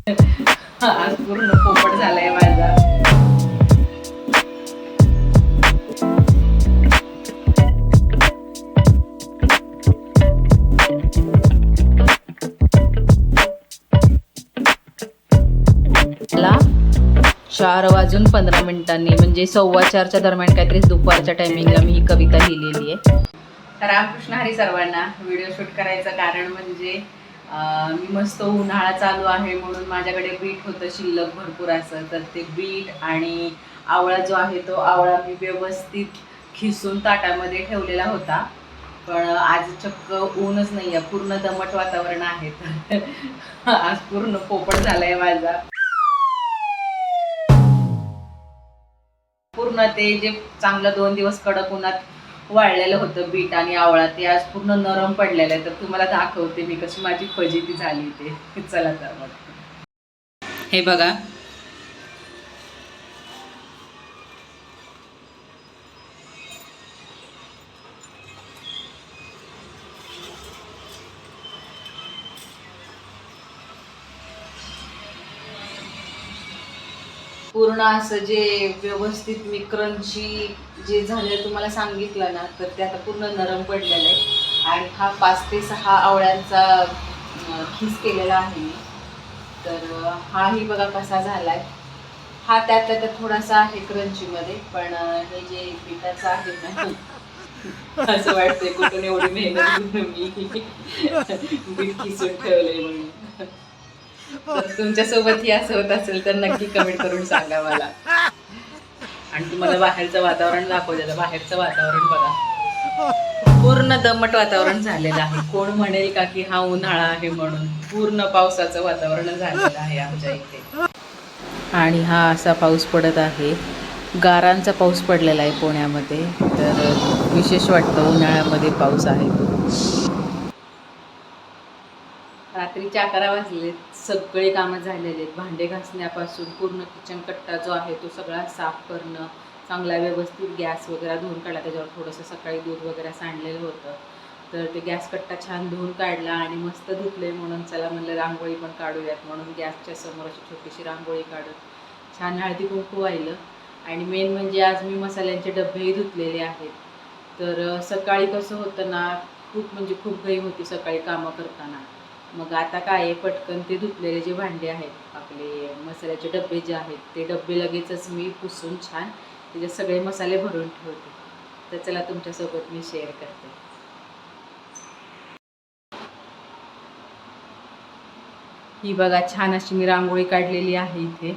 आज पूर्ण पोपट झालाय माझा. मला 4:15 म्हणजे 4:15च्या दरम्यान काहीतरी दुपारच्या टायमिंगला मी ही कविता लिहिलेली आहे. रामकृष्ण हरी सर्वांना. व्हिडिओ शूट करायचं कारण म्हणजे मी मस्त उन्हाळा चालू आहे म्हणून माझ्याकडे बीट होतं शिल्लक भरपूर असं, तर ते बीट आणि आवळा जो आहे तो आवळा मी व्यवस्थित खिसून ताटामध्ये ठेवलेला होता. पण आज चक्क ऊनच नाही आहे, पूर्ण दमट वातावरण आहे. तर आज पूर्ण पोपट झालाय माझा. पूर्ण ते जे चांगलं 2 दिवस कडक उन्हात वाळलेलं होतं बीट आणि आवळा, ते आज पूर्ण नरम पडलेलं आहे. तर तुम्हाला दाखवते मी कशी माझी फजिती झाली ते. चला तर मग हे बघा. पूर्ण असं जे व्यवस्थित मी क्रंची जे झाले तुम्हाला सांगितलं ना, तर ते आता पूर्ण नरम पडलेलं आहे. आणि हा 5 ते 6 आवळ्यांचा खीस केलेला आहे मी. तर हाही बघा कसा झालाय. हा त्यात थोडासा आहे क्रंचीमध्ये, पण हे जे पिठाचं आहे ना, असं वाटतंय कुठून एवढी मेहनत घेऊन मी बीट खिसून ठेवलंय म्हणून. तर तुमच्यासोबतही असं होत असेल तर नक्की कमेंट करून सांगा मला. आणि तुम्हाला बाहेरचं वातावरण दाखवते. बाहेरचं वातावरण बघा, पूर्ण दमट वातावरण झालेलं आहे. कोण म्हणेल का की हा उन्हाळा आहे म्हणून. पूर्ण पावसाचं वातावरण झालेलं आहे आमच्या इथे. आणि हा असा पाऊस पडत आहे. गारांचा पाऊस पडलेला आहे पुण्यामध्ये. तर विशेष वाटतं उन्हाळ्यामध्ये पाऊस आहे तो. रात्रीचे 11 वाजले. सगळे कामं झालेले आहेत. भांडे घासण्यापासून पूर्ण किचन कट्टा जो आहे तो सगळा साफ करणं, चांगला व्यवस्थित गॅस वगैरे धुवून काढला. त्याच्यावर थोडंसं सकाळी दूध वगैरे सांडलेलं होतं, तर ते गॅस कट्टा छान धुवून काढला आणि मस्त धुतले. म्हणून चला म्हणलं रांगोळी पण काढूयात, म्हणून गॅसच्या समोर अशी छोटीशी रांगोळी काढत छान हळदी कुंकू वाहिलं. आणि मेन म्हणजे आज मी मसाल्यांचे डब्बेही धुतलेले आहेत. तर सकाळी कसं होतं ना, खूप म्हणजे खूप घाई होती सकाळी कामं करताना. मग आता काय आहे, पटकन ते धुतलेले जे भांडे आहेत आपले मसाल्याचे डबे जे आहेत, ते डबे लगेचच मी पुसून छान त्याच्यात सगळे मसाले भरून ठेवते. तर चला तुमच्यासोबत मी शेअर करते. ही बघा छान अशी मी रांगोळी काढलेली आहे. इथे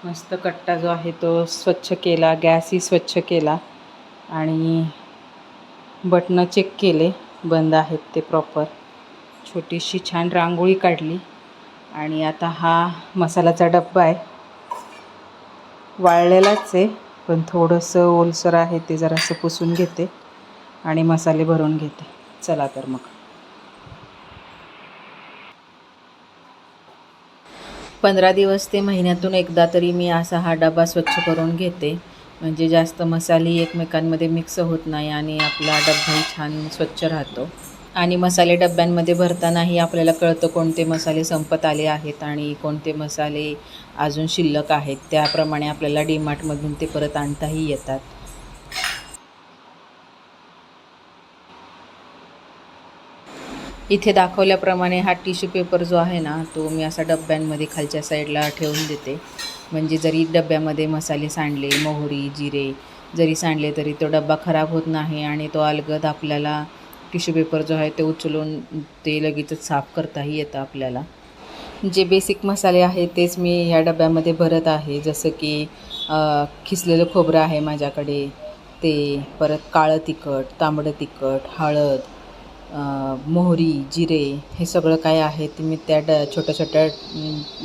मस्त कट्टा जो आहे तो स्वच्छ केला, गॅसही स्वच्छ केला आणि बटणं चेक केले, बंद आहेत ते प्रॉपर. छोटीशी छान रांगोळी काढली. आणि आता हा मसाल्याचा डब्बा आहे. वाळलेलाच आहे पण थोडंसं ओलसर आहे, ते जरासं पुसून घेते आणि मसाले भरून घेते. चला तर मग. 15 दिवस ते महिन्यातून एकदा तरी मी असा हा डबा स्वच्छ करून घेते, म्हणजे जास्त मसाले एकमेकांमध्ये मिक्स होत नाही आणि आपला डब्बाही छान स्वच्छ राहतो. आणि मसाले डब्यांमध्ये भरतानाही आपल्याला कळतं कोणते मसाले संपत आले आहेत आणि कोणते मसाले अजून शिल्लक आहेत. त्याप्रमाणे आपल्याला डीमार्टमधून ते परत आणताही येतात. इथे दाखवल्याप्रमाणे हा टिश्यू पेपर जो आहे ना, तो मी असा डब्यांमध्ये खालच्या साईडला ठेवून देते. म्हणजे जरी डब्यामध्ये मसाले सांडले, मोहरी जिरे जरी सांडले तरी तो डब्बा खराब होत नाही आणि तो अलगद आपल्याला टिश्यू पेपर जो आहे ते उचलून ते लगेचच साफ करताही येतं आपल्याला. जे बेसिक मसाले आहेत तेच मी ह्या डब्यामध्ये भरत आहे. जसं की खिसलेलं खोबरं आहे माझ्याकडे, ते परत काळं तिखट, तांबडं तिखट, हळद, मोहरी जिरे, हे सगळं काय आहे ते मी त्या छोट्या छोट्या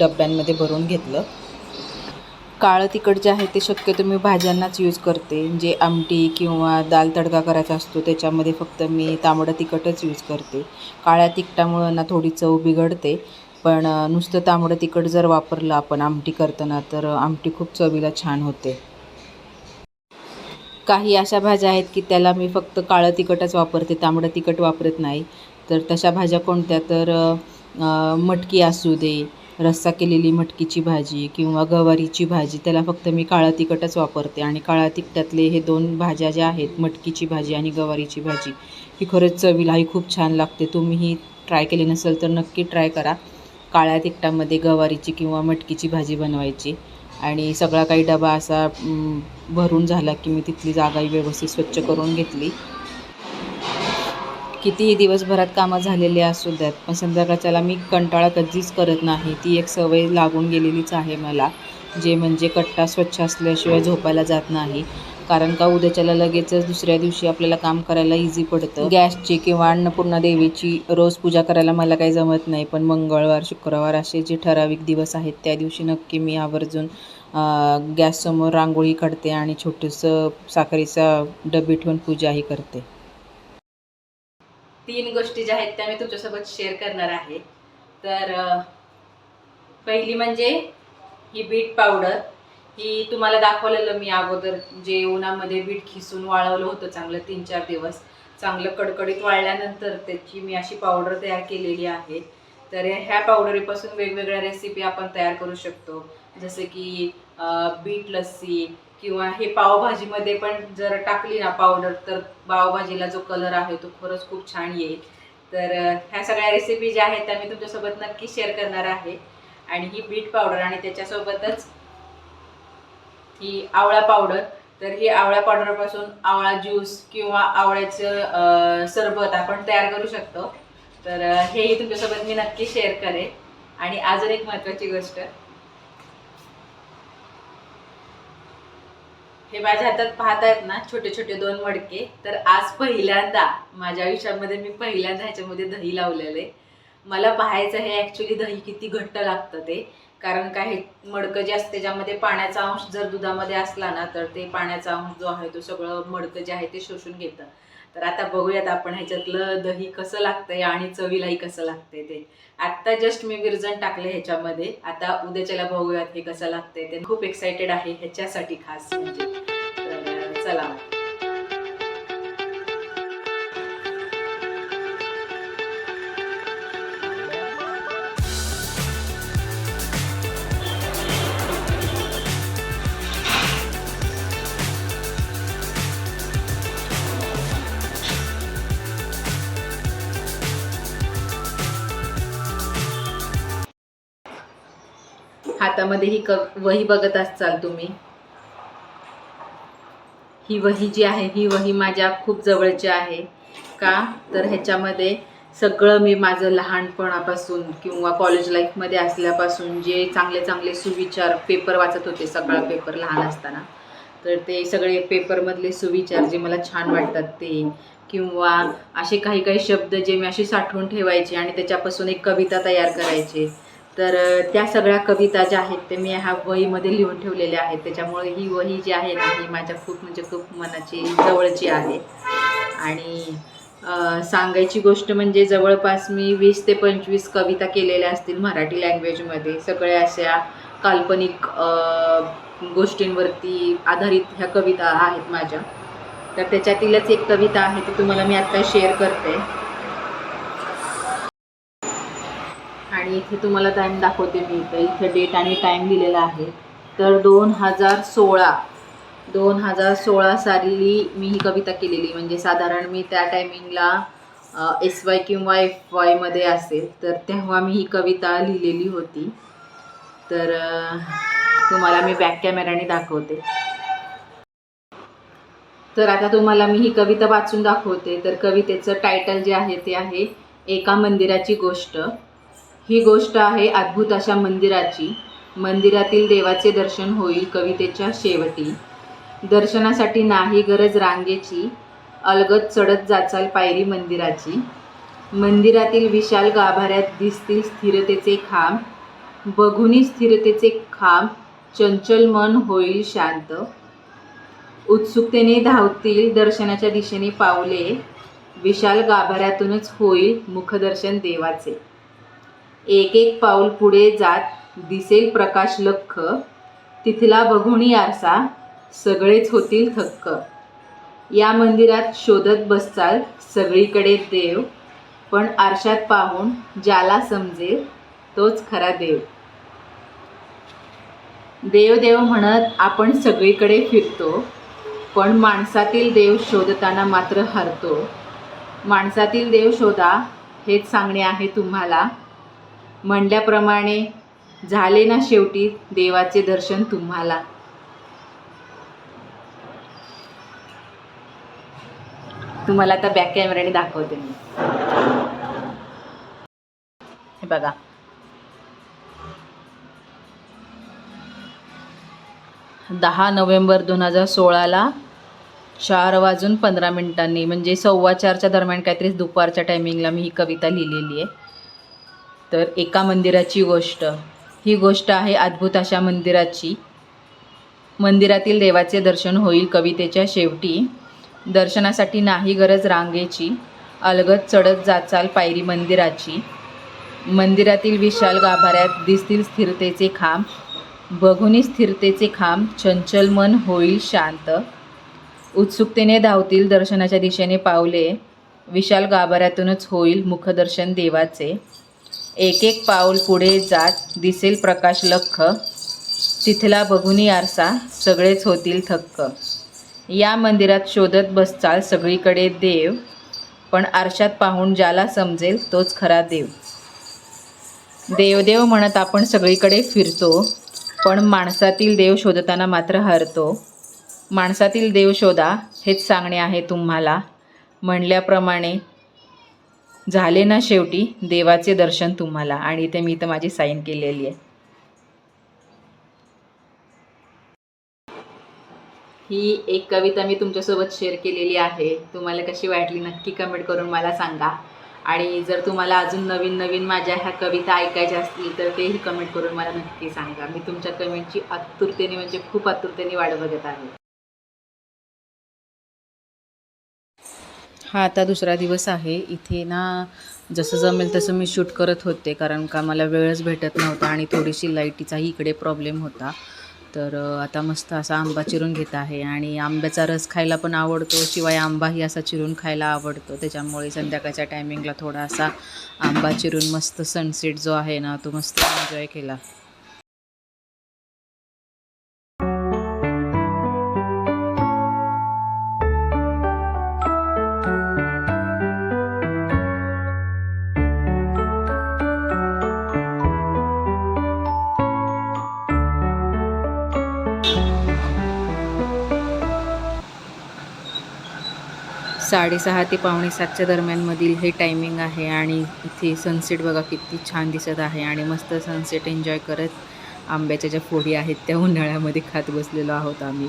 डब्यांमध्ये भरून घेतलं. काळं तिखट जे आहे ते शक्यतो मी भाज्यांनाच यूज करते. जे आमटी किंवा दाल तडका करायचा असतो त्याच्यामध्ये फक्त मी तांबडं तिखटच यूज करते. काळ्या तिखटामुळं ना थोडी चव बिघडते, पण नुसतं तांबडं तिखट जर वापरलं आपण आमटी करताना तर आमटी खूप चवीला छान होते. काही अशा भाज्या आहेत की त्याला मी फक्त काळं तिखटच वापरते, तांबडं तिखट वापरत नाही. तर तशा भाज्या कोणत्या, तर मटकी असू दे रस्सा केलेली मटकीची भाजी किंवा गवारीची भाजी, त्याला फक्त मी काळं तिखटच वापरते. आणि काळ्या तिखटातले हे 2 भाज्या ज्या आहेत, मटकीची भाजी आणि गवारीची भाजी, ही खरंच चवीलाही खूप छान लागते. तुम्हीही ट्राय केली नसेल तर नक्की ट्राय करा. काळ्या तिखटामध्ये गवारीची किंवा मटकीची भाजी बनवायची. आणि सगळा काही डबा असा भरून झाला की मी तिथली जागाही व्यवस्थित स्वच्छ करून घेतली. कितीही दिवसभरात कामं झालेली असू द्यात, पण संध्याकाळच्याला मी कंटाळा कधीच करत नाही. ती एक सवय लागून गेलेलीच आहे मला, जे म्हणजे कट्टा स्वच्छ असल्याशिवाय झोपायला जात नाही. कारण का उद्याच्याला लगेचच दुसऱ्या दिवशी आपल्याला काम करायला इझी पडतं. गॅसची किंवा अन्नपूर्णा देवीची रोज पूजा करायला मला काही जमत नाही, पण मंगळवार, शुक्रवार असे जे ठराविक दिवस आहेत त्या दिवशी नक्की मी आवर्जून गॅससमोर रांगोळी काढते आणि छोटंसं साखरेचा डबे ठेवून पूजाही करते. 3 गोष्टी ज्या आहेत त्या मी तुमच्यासोबत शेअर करणार आहे. तर पहिली म्हणजे ही बीट पावडर. ही तुम्हाला दाखवलेलं मी अगोदर, जे उन्हामध्ये बीट खिसून वाळवलं होतं चांगलं 3-4 दिवस. चांगलं कडकडीत वाळल्यानंतर त्याची मी अशी पावडर तयार केलेली आहे. तर ह्या पावडरीपासून वेगवेगळ्या रेसिपी आपण तयार करू शकतो, जसे की बीट लस्सी, किंवा हे पावभाजीमध्ये पण जर टाकली ना पावडर, तर पावभाजीला जो कलर आहे तो खरंच खूप छान येईल. तर ह्या सगळ्या रेसिपी ज्या आहेत त्या मी तुमच्यासोबत नक्की शेअर करणार आहे. आणि ही बीट पावडर आणि त्याच्यासोबतच ही आवळा पावडर. तर ही आवळा पावडरपासून आवळा ज्यूस किंवा आवळ्याचं सरबत आपण तयार करू शकतो. तर हेही तुमच्यासोबत मी नक्की शेअर करेन. आणि अजून एक महत्त्वाची गोष्ट, हे माझ्या हातात पाहतायत ना छोटे छोटे 2 मडके. तर आज पहिल्यांदा माझ्या आयुष्यामध्ये मी पहिल्यांदा ह्याच्यामध्ये दही लावलेले. मला पाहायचं हे ॲक्च्युली दही किती घट्ट लागतं ते. कारण काय, हे मडकं जे असते त्याच्यामध्ये पाण्याचा अंश जर दुधामध्ये असला ना, तर ते पाण्याचा अंश जो आहे तो सगळं मडकं जे आहे ते शोषून घेतं. तर आता बघूयात आपण ह्याच्यातलं दही कसं लागतंय आणि चवीलाही कसं लागतंय ते. आत्ता जस्ट मी विरजण टाकले ह्याच्यामध्ये. आता उद्याच्याला बघूयात हे कसं लागतंय ते. खूप एक्सायटेड आहे ह्याच्यासाठी खास म्हणजे. तर चला. हातामध्ये ही वही बघत असाल तुम्ही. ही वही जी आहे ही वही माझ्या खूप जवळची आहे. का तर ह्याच्यामध्ये सगळं मी माझं लहानपणापासून किंवा कॉलेज लाईफमध्ये असल्यापासून जे चांगले चांगले सुविचार पेपर वाचत होते, सगळा पेपर लहान असताना, तर ते सगळे पेपरमधले सुविचार जे मला छान वाटतात ते, किंवा असे काही काही शब्द जे मी असे साठवून ठेवायचे आणि त्याच्यापासून एक कविता तयार करायचे. तर त्या सगळ्या कविता ज्या आहेत ते मी ह्या वहीमध्ये लिहून ठेवलेल्या आहेत. त्याच्यामुळे ही वही जी आहे ना, ही माझ्या खूप म्हणजे खूप मनाची जवळची आहे. आणि सांगायची गोष्ट म्हणजे जवळपास मी 20 ते 25 कविता केलेल्या असतील मराठी लँग्वेजमध्ये. सगळ्या अशा काल्पनिक गोष्टींवरती आधारित ह्या कविता आहेत माझ्या. तर त्याच्यातीलच एक कविता आहे ती तुम्हाला मी आत्ता शेअर करते. आणि इथे तुम्हाला टाईम दाखवते मी. इथे डेट आणि टाईम दिलेला आहे. तर 2016 साली मी ही कविता केलेली. म्हणजे साधारण मी त्या टायमिंगला SY किंवा FY मध्ये असेल, तर तेव्हा मी ही कविता लिहिलेली होती. तर तुम्हाला मी बॅक कॅमेराने दाखवते. तर आता तुम्हाला मी ही कविता वाचून दाखवते. तर कवितेचं टायटल जे आहे ते आहे एका मंदिराची गोष्ट. ही गोष्ट आहे अद्भुत अशा मंदिराची. मंदिरातील देवाचे दर्शन होईल कवितेच्या शेवटी. दर्शनासाठी नाही गरज रांगेची, अलगद चढत जाचाल पायरी मंदिराची. मंदिरातील विशाल गाभाऱ्यात दिसतील स्थिरतेचे खांब. बघुनी स्थिरतेचे खांब चंचल मन होईल शांत. उत्सुकतेने धावतील दर्शनाच्या दिशेने पावले. विशाल गाभाऱ्यातूनच होईल मुखदर्शन देवाचे. एक एक पाऊल पुढे जात दिसेल प्रकाश लख्ख. तिथला बघुनी आरसा सगळेच होतील थक्क. या मंदिरात शोधत बसचाल सगळीकडे देव, पण आरशात पाहून ज्याला समजेल तोच खरा देव. देव देव म्हणत आपण सगळीकडे फिरतो, पण माणसातील देव शोधताना मात्र हरतो. माणसातील देव शोधा हेच सांगणे आहे तुम्हाला. म्हणल्याप्रमाणे झाले ना शेवटी देवाचे दर्शन तुम्हाला. तुम्हाला आता बॅक कॅमेऱ्याने दाखवते मी. हे बघा, 10 नोव्हेंबर 2016ला 4:15 म्हणजे 4:15च्या दरम्यान काहीतरी दुपारच्या टायमिंगला मी ही कविता लिहिलेली आहे. तर एका मंदिराची गोष्ट. ही गोष्ट आहे अद्भुत अशा मंदिराची. मंदिरातील देवाचे दर्शन होईल कवितेच्या शेवटी. दर्शनासाठी नाही गरज रांगेची, अलगद चढत जाचाल पायरी मंदिराची. मंदिरातील विशाल गाभाऱ्यात दिसतील स्थिरतेचे खांब, बघुनी स्थिरतेचे खांब चंचल मन होईल शांत. उत्सुकतेने धावतील दर्शनाच्या दिशेने पावले, विशाल गाभाऱ्यातूनच होईल मुखदर्शन देवाचे. एक एक पाऊल पुढे जात दिसेल प्रकाश लख्ख, तिथला बघुनी आरसा सगळेच होतील थक्क. या मंदिरात शोधत बसचाल सगळीकडे देव, पण आरशात पाहून ज्याला समजेल तोच खरा देव. देवदेव म्हणत आपण सगळीकडे फिरतो, पण माणसातील देव शोधताना मात्र हरतो. माणसातील देव शोधा हेच सांगणे आहे तुम्हाला. म्हणल्याप्रमाणे झाले ना शेवटी देवाचे दर्शन तुम्हाला. आणि इथे मी इथं माझी साईन केलेली आहे. ही एक कविता मी तुमच्यासोबत शेअर केलेली आहे. तुम्हाला कशी वाटली नक्की कमेंट करून मला सांगा. आणि जर तुम्हाला अजून नवीन नवीन माझ्या ह्या कविता ऐकायच्या असतील तर तेही कमेंट करून मला नक्की सांगा. मी तुमच्या कमेंटची आतुरतेने म्हणजे खूप आतुरतेने वाट बघत आहे. हा आता दुसरा दिवस आहे. इथे ना जसं जमेल तसं मी शूट करत होते, कारण का मला वेळच भेटत नव्हता आणि थोडीशी लाईटीचाही इकडे प्रॉब्लेम होता. तर आता मस्त असा आंबा चिरून घेत आहे. आणि आंब्याचा रस खायला पण आवडतो, शिवाय आंबाही असा चिरून खायला आवडतो. त्याच्यामुळे संध्याकाळच्या टायमिंगला थोडा असा आंबा चिरून मस्त सनसेट जो आहे ना तो मस्त एन्जॉय केला. साडेसहा ते 6:45च्या दरम्यानमधील हे टायमिंग आहे. आणि इथे सनसेट बघा किती छान दिसत आहे. आणि मस्त सनसेट एन्जॉय करत आंब्याच्या ज्या फोडी आहेत त्या उन्हाळ्यामध्ये खात बसलेलो आहोत आम्ही.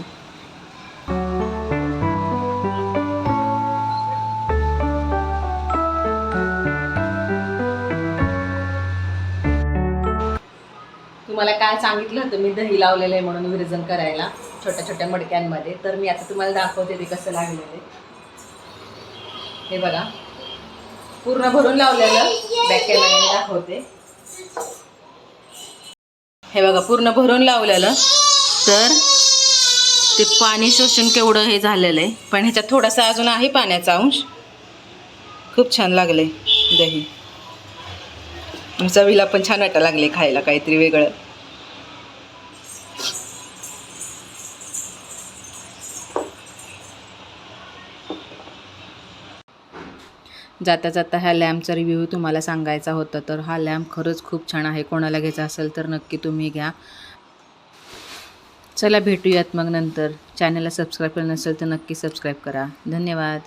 तुम्हाला काय सांगितलं होतं मी दही लावलेलं आहे म्हणून विरजन करायला छोट्या छोट्या मडक्यांमध्ये. तर मी आता तुम्हाला दाखवते ते कसं लागलेलं आहे. हे बघा, पूर्ण भरून लावलेलं. बॅक कॅमेऱ्याने दाखवते. हे बघा, पूर्ण भरून लावलेलं. तर ते पाणी शोषून केवढं हे झालेलं आहे. पण ह्याच्यात थोडासा अजून आहे पाण्याचा अंश. खूप छान लागले दही. चवीला पण छान वाटायला लागले, खायला काहीतरी वेगळं. जाता जाता ह्या लॅम्पचा रिव्ह्यू तुम्हाला सांगायचा होता. तर हा लॅम्प खरंच खूप छान आहे. कोणाला घ्यायचा असेल तर नक्की तुम्ही घ्या. चला भेटूयात मग नंतर. चॅनलला सबस्क्राईब केलं नसेल तर नक्की सबस्क्राईब करा. धन्यवाद.